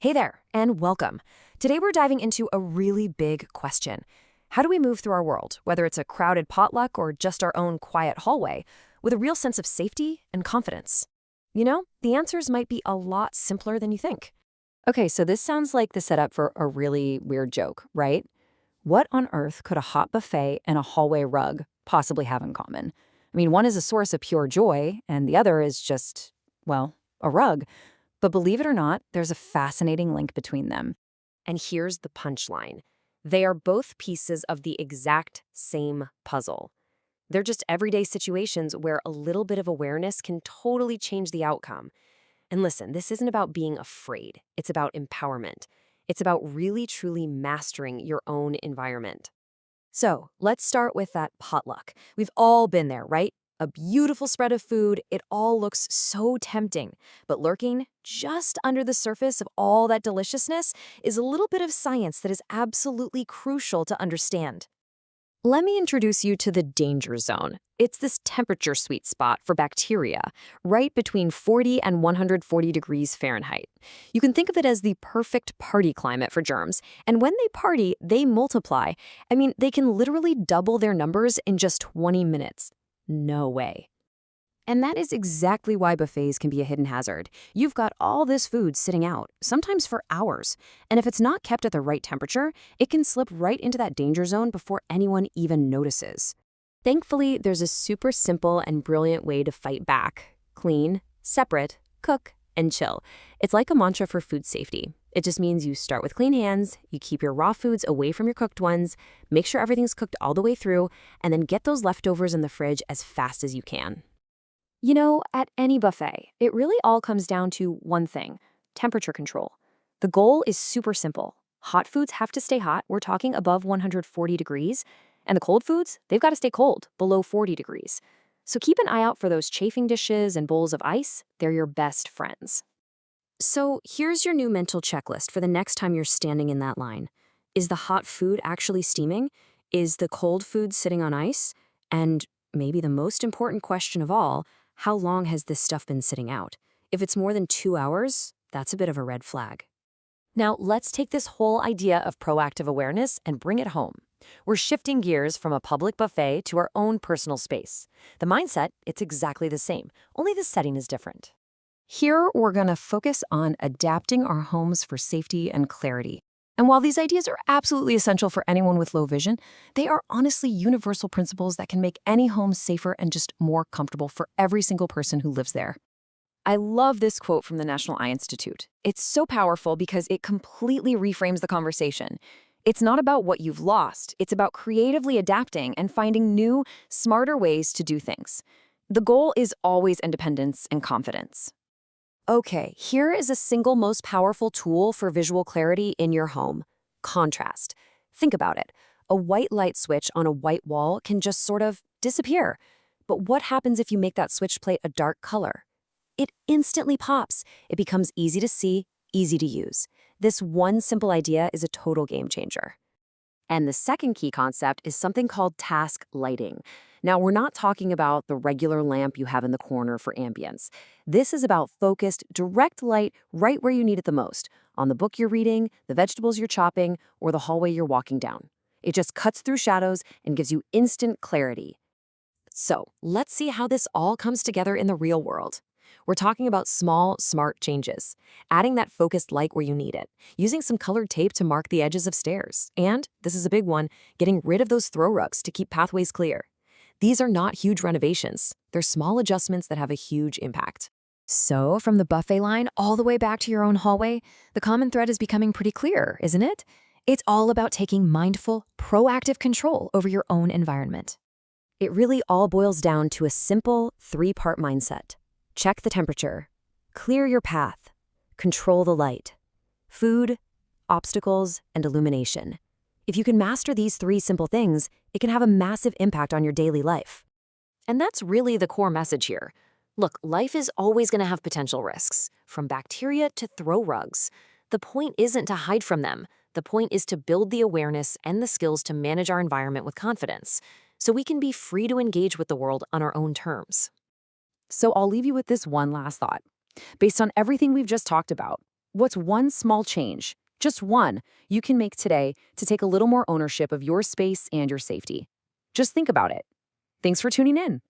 Hey there, and welcome. Today we're diving into a really big question. How do we move through our world, whether it's a crowded potluck or just our own quiet hallway, with a real sense of safety and confidence? The answers might be a lot simpler than you think. Okay, so this sounds like the setup for a really weird joke, right? What on earth could a hot buffet and a hallway rug possibly have in common? I mean, one is a source of pure joy, and the other is just, well, a rug. But believe it or not, there's a fascinating link between them. And here's the punchline. They are both pieces of the exact same puzzle. They're just everyday situations where a little bit of awareness can totally change the outcome. And listen, this isn't about being afraid. It's about empowerment. It's about really, truly mastering your own environment. So let's start with that potluck. We've all been there, right? A beautiful spread of food. It all looks so tempting. But lurking just under the surface of all that deliciousness is a little bit of science that is absolutely crucial to understand. Let me introduce you to the danger zone. It's this temperature sweet spot for bacteria, right between 40 and 140 degrees Fahrenheit. You can think of it as the perfect party climate for germs. And when they party, they multiply. I mean, they can literally double their numbers in just 20 minutes. No way. And that is exactly why buffets can be a hidden hazard. You've got all this food sitting out, sometimes for hours. And if it's not kept at the right temperature, it can slip right into that danger zone before anyone even notices. Thankfully, there's a super simple and brilliant way to fight back. Clean, separate, cook, and chill. It's like a mantra for food safety. It just means you start with clean hands, you keep your raw foods away from your cooked ones, make sure everything's cooked all the way through, and then get those leftovers in the fridge as fast as you can. At any buffet, it really all comes down to one thing: temperature control. The goal is super simple. Hot foods have to stay hot, we're talking above 140 degrees, and the cold foods, they've got to stay cold, below 40 degrees. So keep an eye out for those chafing dishes and bowls of ice. They're your best friends. So here's your new mental checklist for the next time you're standing in that line. Is the hot food actually steaming? Is the cold food sitting on ice? And maybe the most important question of all, how long has this stuff been sitting out? If it's more than 2 hours, that's a bit of a red flag. Now, let's take this whole idea of proactive awareness and bring it home. We're shifting gears from a public buffet to our own personal space. The mindset, it's exactly the same, only the setting is different. Here, we're going to focus on adapting our homes for safety and clarity. And while these ideas are absolutely essential for anyone with low vision, they are honestly universal principles that can make any home safer and just more comfortable for every single person who lives there. I love this quote from the National Eye Institute. It's so powerful because it completely reframes the conversation. It's not about what you've lost. It's about creatively adapting and finding new, smarter ways to do things. The goal is always independence and confidence. Okay, here is a single most powerful tool for visual clarity in your home: contrast. Think about it. A white light switch on a white wall can just sort of disappear. But what happens if you make that switch plate a dark color? It instantly pops. It becomes easy to see, easy to use. This one simple idea is a total game changer. And the second key concept is something called task lighting. Now, we're not talking about the regular lamp you have in the corner for ambience. This is about focused, direct light right where you need it the most, on the book you're reading, the vegetables you're chopping, or the hallway you're walking down. It just cuts through shadows and gives you instant clarity. So, let's see how this all comes together in the real world. We're talking about small, smart changes. Adding that focused light where you need it. Using some colored tape to mark the edges of stairs. And, this is a big one, getting rid of those throw rugs to keep pathways clear. These are not huge renovations. They're small adjustments that have a huge impact. So, from the buffet line all the way back to your own hallway, the common thread is becoming pretty clear, isn't it? It's all about taking mindful, proactive control over your own environment. It really all boils down to a simple 3-part mindset. Check the temperature, clear your path, control the light, food, obstacles, and illumination. If you can master these 3 simple things, it can have a massive impact on your daily life. And that's really the core message here. Look, life is always going to have potential risks, from bacteria to throw rugs. The point isn't to hide from them. The point is to build the awareness and the skills to manage our environment with confidence, so we can be free to engage with the world on our own terms. So I'll leave you with this one last thought. Based on everything we've just talked about, What's one small change, just one, you can make today to take a little more ownership of your space and your safety? Just think about it. Thanks for tuning in.